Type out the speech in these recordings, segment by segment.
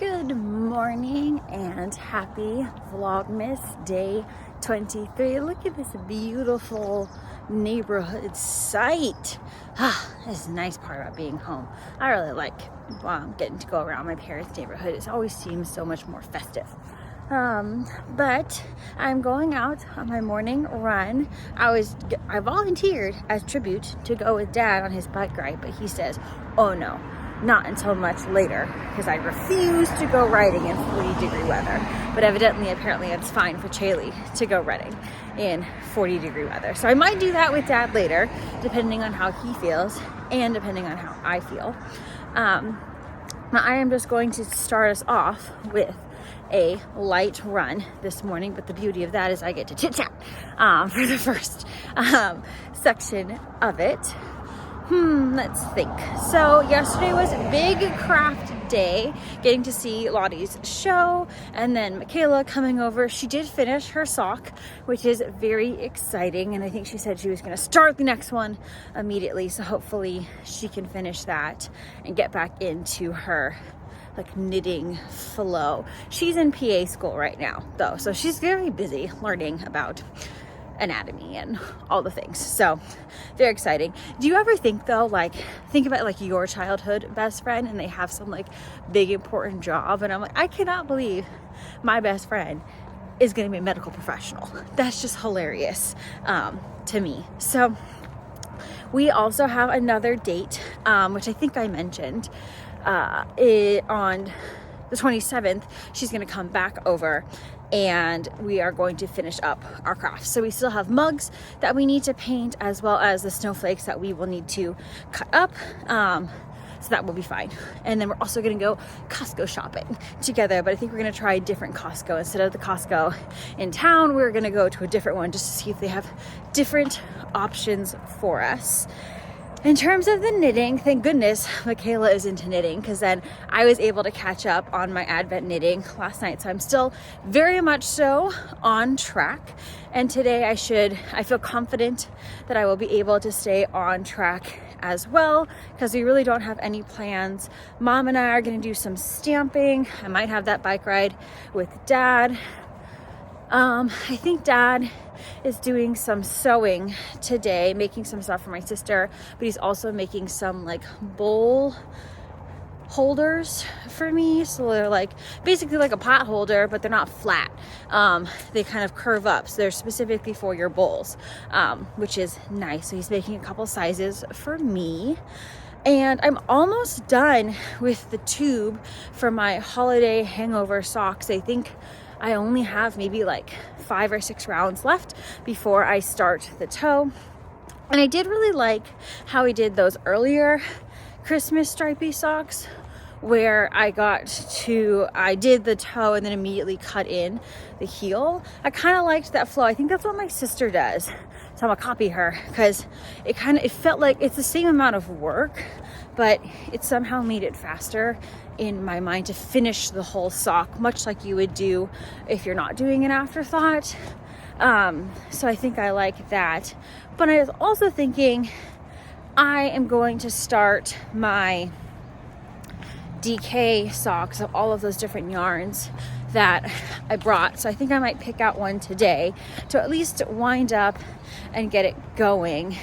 Good morning and happy Vlogmas day 23. Look at this beautiful neighborhood site. This is the nice part about being home. I really like getting to go around my parents' neighborhood. It always seems so much more festive. But I'm going out on my morning run. I volunteered as tribute to go with Dad on his bike ride, but he says, oh no, not until much later, because I refuse to go riding in 40-degree weather. But apparently it's fine for Chaley to go riding in 40-degree weather. So I might do that with Dad later, depending on how he feels and depending on how I feel. Now I am just going to start us off with a light run this morning, but the beauty of that is I get to chit chat for the first section of it. Let's think. So yesterday was big craft day, getting to see Lottie's show, and then Michaela coming over. She did finish her sock, which is very exciting, and I think she said she was going to start the next one immediately, so hopefully she can finish that and get back into her knitting flow. She's in PA school right now though, so she's very busy learning about anatomy and all the things, so very exciting. Do you ever think though, think about your childhood best friend and they have some big important job, and I'm I cannot believe my best friend is going to be a medical professional. That's just hilarious to me. So we also have another date, which I think I mentioned on the 27th. She's going to come back over and we are going to finish up our crafts. So we still have mugs that we need to paint, as well as the snowflakes that we will need to cut up. So that will be fine. And then we're also going to go Costco shopping together, but I think we're going to try a different Costco. Instead of the Costco in town, we're going to go to a different one just to see if they have different options for us. In terms of the knitting, thank goodness Michaela is into knitting, because then I was able to catch up on my Advent knitting last night. So I'm still very much so on track. And today I feel confident that I will be able to stay on track as well, because we really don't have any plans. Mom and I are going to do some stamping. I might have that bike ride with Dad. I think Dad is doing some sewing today, making some stuff for my sister, but he's also making some bowl holders for me. So they're basically a pot holder, but they're not flat. They kind of curve up, so they're specifically for your bowls, which is nice. So he's making a couple sizes for me. And I'm almost done with the tube for my holiday hangover socks. I think I only have maybe 5 or 6 rounds left before I start the toe. And I did really like how he did those earlier Christmas stripy socks, where I did the toe and then immediately cut in the heel. I kind of liked that flow. I think that's what my sister does. So I'm gonna copy her, because it felt like it's the same amount of work, but it somehow made it faster in my mind to finish the whole sock, much like you would do if you're not doing an afterthought. So I think I like that. But I was also thinking I am going to start my DK socks of all of those different yarns that I brought. So I think I might pick out one today to at least wind up and get it going.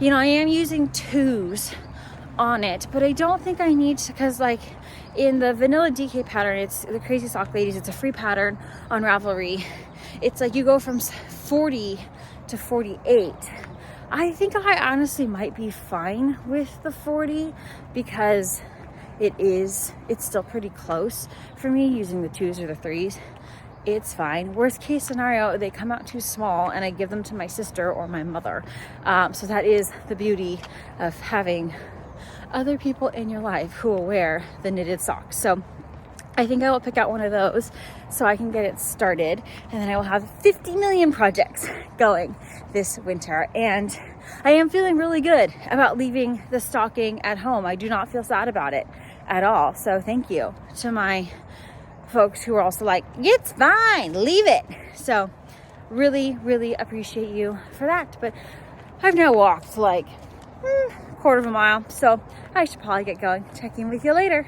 I am using 2s on it, but I don't think I need to, because in the vanilla DK pattern, it's the Crazy Sock Ladies, it's a free pattern on Ravelry. It's you go from 40 to 48. I think I honestly might be fine with the 40, because it's still pretty close for me using the 2s or the 3s. It's fine. Worst case scenario, they come out too small and I give them to my sister or my mother. So that is the beauty of having other people in your life who will wear the knitted socks. So I think I will pick out one of those so I can get it started, and then I will have 50 million projects going this winter. And I am feeling really good about leaving the stocking at home. I do not feel sad about it at all. So thank you to my folks who are also it's fine, leave it. So really, really appreciate you for that. But I've now walked quarter of a mile, so I should probably get going. Check in with you later.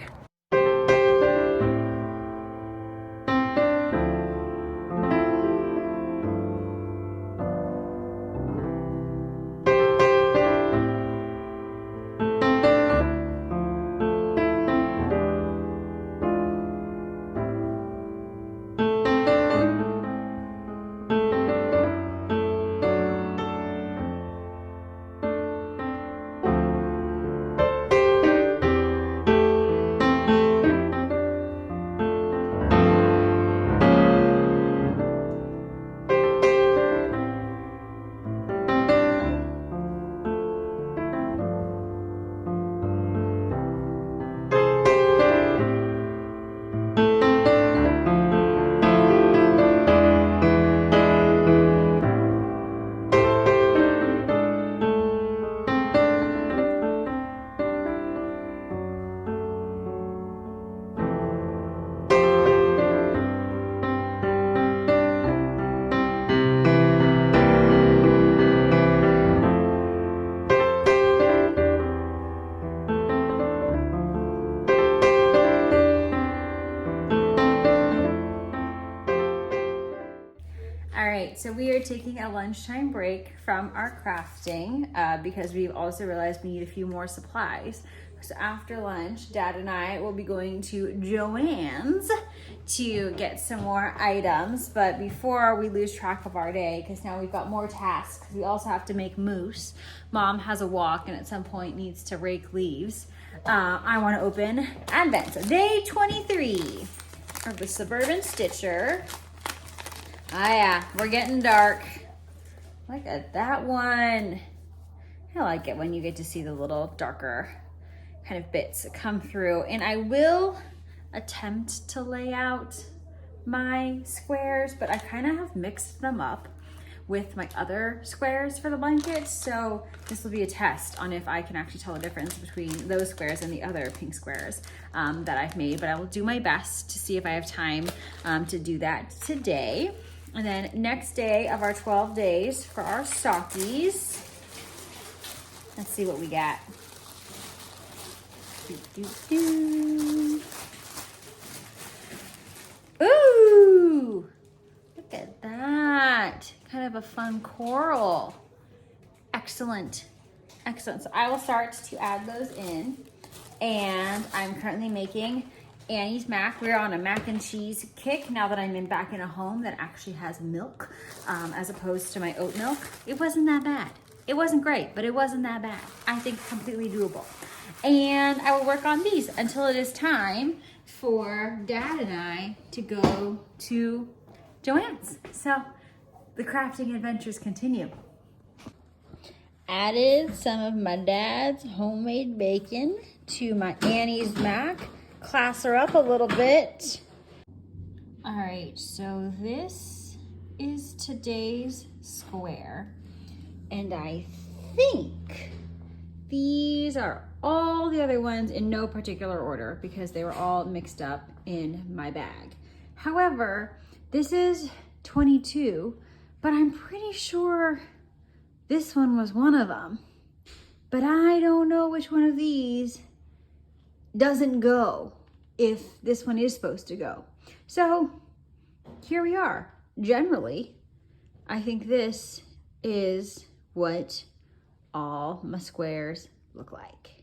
right, so we are taking a lunchtime break from our crafting because we've also realized we need a few more supplies. So after lunch, Dad and I will be going to Joann's to get some more items. But before we lose track of our day, because now we've got more tasks, we also have to make mousse. Mom has a walk and at some point needs to rake leaves. I want to open Advent. So day 23 of the Suburban Stitcher. Ah yeah, we're getting dark. Look at that one. I like it when you get to see the little darker kind of bits come through. And I will attempt to lay out my squares, but I kind of have mixed them up with my other squares for the blanket. So this will be a test on if I can actually tell the difference between those squares and the other pink squares that I've made. But I will do my best to see if I have time to do that today. And then next day of our 12 days for our stockies. Let's see what we got. Ooh, look at that. Kind of a fun coral. Excellent, excellent. So I will start to add those in. And I'm currently making Annie's mac. We're on a mac and cheese kick now that I'm back in a home that actually has milk as opposed to my oat milk. It wasn't that bad. It wasn't great, but it wasn't that bad. I think completely doable. And I will work on these until it is time for Dad and I to go to Joann's. So the crafting adventures continue. Added some of my dad's homemade bacon to my Annie's mac. Class her up a little bit. All right, so this is today's square. And I think these are all the other ones in no particular order because they were all mixed up in my bag. However, this is 22, but I'm pretty sure this one was one of them. But I don't know which one of these doesn't go if this one is supposed to go. So here we are. Generally, I think this is what all my squares look like.